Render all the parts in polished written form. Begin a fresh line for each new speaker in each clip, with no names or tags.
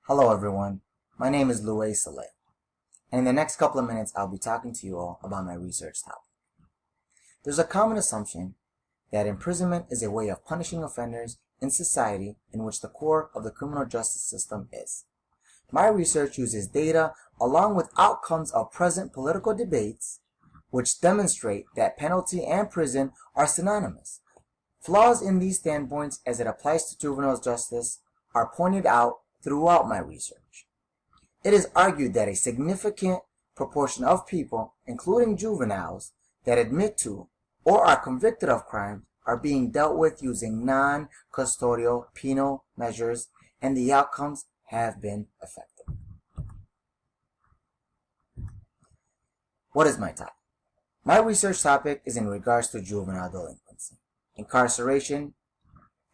Hello everyone, my name is Louis Saleh, and in the next couple of minutes I'll be talking to you all about my research topic. There's a common assumption that imprisonment is a way of punishing offenders in society in which the core of the criminal justice system is. My research uses data along with outcomes of present political debates which demonstrate that penalty and prison are synonymous. Flaws in these standpoints as it applies to juvenile justice are pointed out throughout my research. It is argued that a significant proportion of people, including juveniles, that admit to or are convicted of crimes are being dealt with using non-custodial penal measures, and the outcomes have been effective. What is my topic? My research topic is in regards to juvenile delinquency, incarceration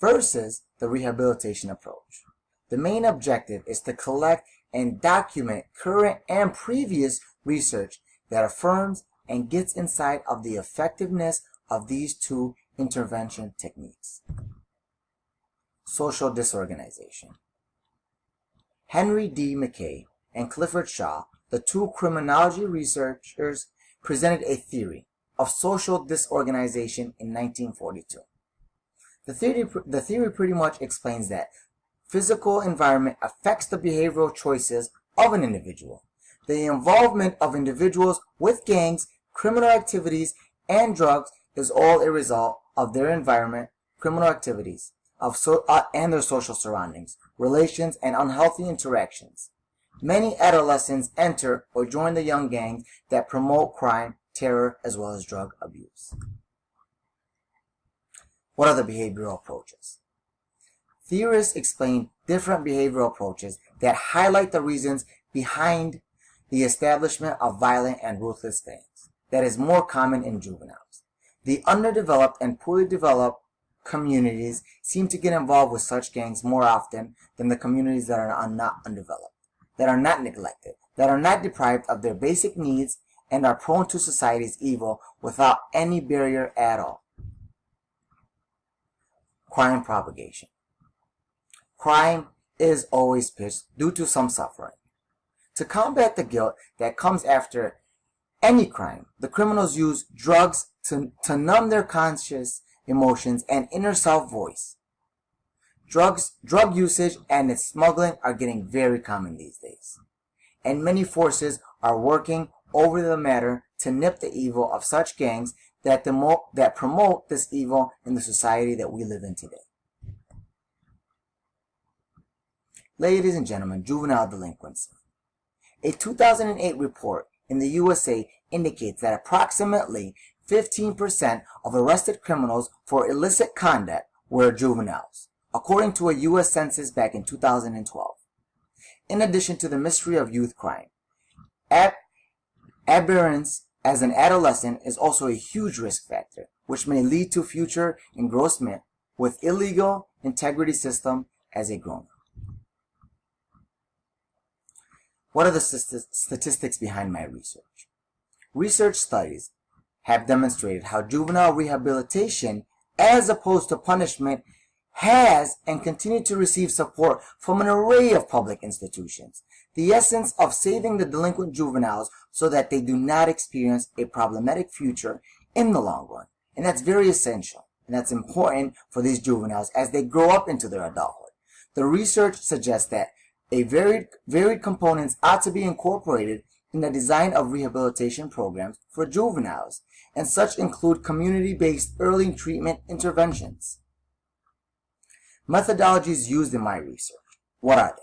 versus the rehabilitation approach. The main objective is to collect and document current and previous research that affirms and gets inside of the effectiveness of these two intervention techniques. Social disorganization. Henry D. McKay and Clifford Shaw, the two criminology researchers, presented a theory of social disorganization in 1942. The theory pretty much explains that physical environment affects the behavioral choices of an individual. The involvement of individuals with gangs, criminal activities, and drugs is all a result of their environment, criminal activities, and their social surroundings, relations, and unhealthy interactions. Many adolescents enter or join the young gangs that promote crime, terror, as well as drug abuse. What are the behavioral approaches? Theorists explain different behavioral approaches that highlight the reasons behind the establishment of violent and ruthless gangs that is more common in juveniles. The underdeveloped and poorly developed communities seem to get involved with such gangs more often than the communities that are not undeveloped, that are not neglected, that are not deprived of their basic needs, and are prone to society's evil without any barrier at all. Crime propagation. Crime is always pitched due to some suffering. To combat the guilt that comes after any crime, the criminals use drugs to numb their conscious emotions and inner self voice. Drug usage and its smuggling are getting very common these days, and many forces are working over the matter to nip the evil of such gangs that promote this evil in the society that we live in today. Ladies and gentlemen, juvenile delinquency. A 2008 report in the USA indicates that approximately 15% of arrested criminals for illicit conduct were juveniles, according to a U.S. census back in 2012. In addition to the mystery of youth crime, aberrance as an adolescent is also a huge risk factor, which may lead to future engrossment with illegal integrity system as a grown-up. What are the statistics behind my research? Research studies have demonstrated how juvenile rehabilitation, as opposed to punishment, has and continues to receive support from an array of public institutions. The essence of saving the delinquent juveniles so that they do not experience a problematic future in the long run. And that's very essential, and that's important for these juveniles as they grow up into their adulthood. The research suggests that varied components ought to be incorporated in the design of rehabilitation programs for juveniles, and such include community-based early treatment interventions. Methodologies used in my research. What are they?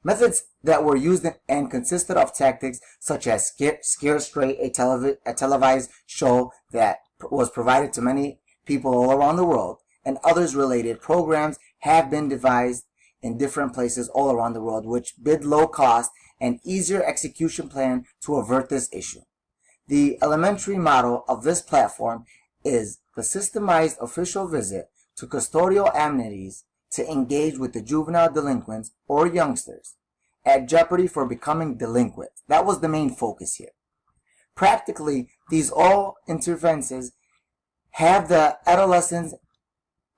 Methods that were used and consisted of tactics such as Scare Straight, a televised show that was provided to many people all around the world, and others related programs have been devised in different places all around the world, which bid low cost and easier execution plan to avert this issue. The elementary model of this platform is the systemized official visit to custodial amenities to engage with the juvenile delinquents or youngsters at jeopardy for becoming delinquent. That was the main focus here. Practically, these all interventions have the adolescents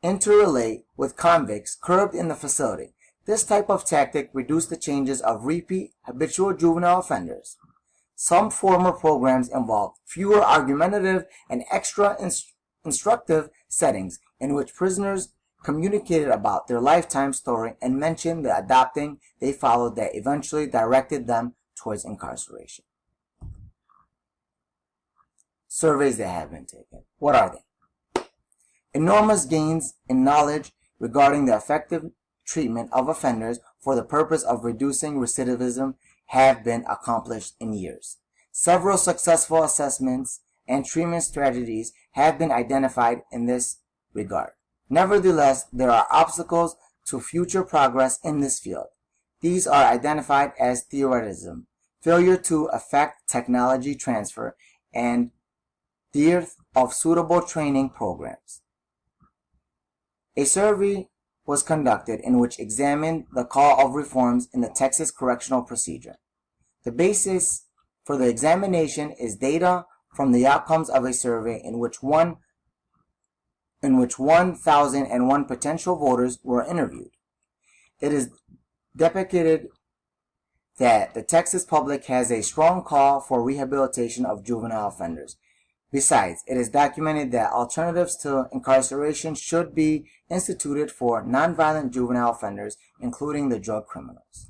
interrelate with convicts curbed in the facility. This type of tactic reduced the changes of repeat habitual juvenile offenders. Some former programs involved fewer argumentative and extra instructive settings in which prisoners communicated about their lifetime story and mentioned the adopting they followed that eventually directed them towards incarceration. Surveys that have been taken. What are they? Enormous gains in knowledge regarding the effective treatment of offenders for the purpose of reducing recidivism have been accomplished in years. Several successful assessments and treatment strategies have been identified in this regard. Nevertheless, there are obstacles to future progress in this field. These are identified as theoretism, failure to effect technology transfer, and dearth of suitable training programs. A survey was conducted in which examined the call of reforms in the Texas correctional procedure. The basis for the examination is data from the outcomes of a survey in which 1,001 potential voters were interviewed. It is depicted that the Texas public has a strong call for rehabilitation of juvenile offenders. Besides, it is documented that alternatives to incarceration should be instituted for nonviolent juvenile offenders, including the drug criminals.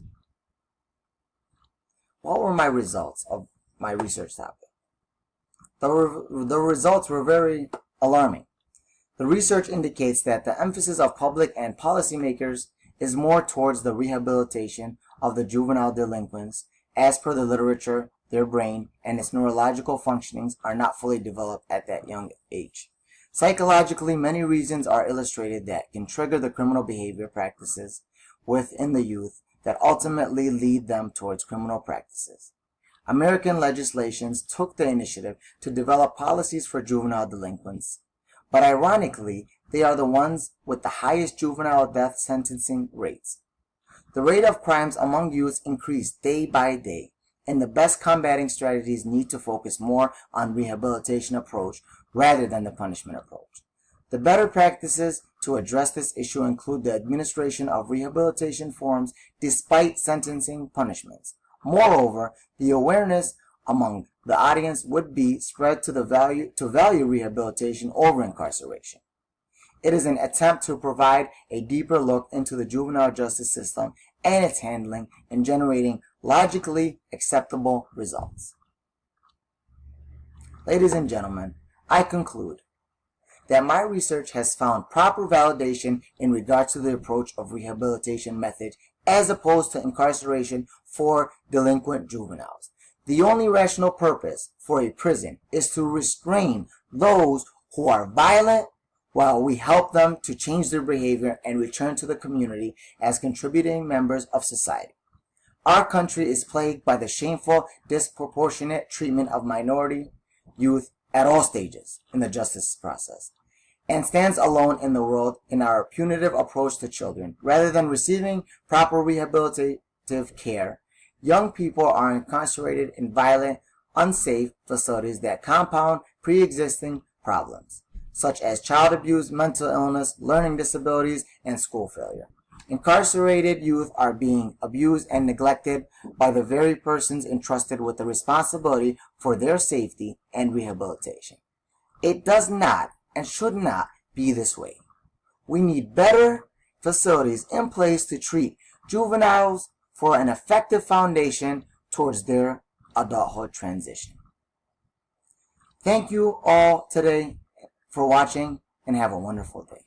What were my results of my research topic? The results were very alarming. The research indicates that the emphasis of public and policymakers is more towards the rehabilitation of the juvenile delinquents. As per the literature, their brain and its neurological functionings are not fully developed at that young age. Psychologically, many reasons are illustrated that can trigger the criminal behavior practices within the youth that ultimately lead them towards criminal practices. American legislations took the initiative to develop policies for juvenile delinquents, but ironically, they are the ones with the highest juvenile death sentencing rates. The rate of crimes among youths increased day by day, and the best combating strategies need to focus more on rehabilitation approach rather than the punishment approach. The better practices to address this issue include the administration of rehabilitation forms despite sentencing punishments. Moreover, the awareness among the audience would be spread to value rehabilitation over incarceration. It is an attempt to provide a deeper look into the juvenile justice system and its handling in generating logically acceptable results. Ladies and gentlemen, I conclude that my research has found proper validation in regards to the approach of rehabilitation method as opposed to incarceration for delinquent juveniles. The only rational purpose for a prison is to restrain those who are violent while we help them to change their behavior and return to the community as contributing members of society. Our country is plagued by the shameful, disproportionate treatment of minority youth at all stages in the justice process, and stands alone in the world in our punitive approach to children. Rather than receiving proper rehabilitative care, young people are incarcerated in violent, unsafe facilities that compound pre-existing problems, such as child abuse, mental illness, learning disabilities, and school failure. Incarcerated youth are being abused and neglected by the very persons entrusted with the responsibility for their safety and rehabilitation. It does not and should not be this way. We need better facilities in place to treat juveniles for an effective foundation towards their adulthood transition. Thank you all today for watching, and have a wonderful day.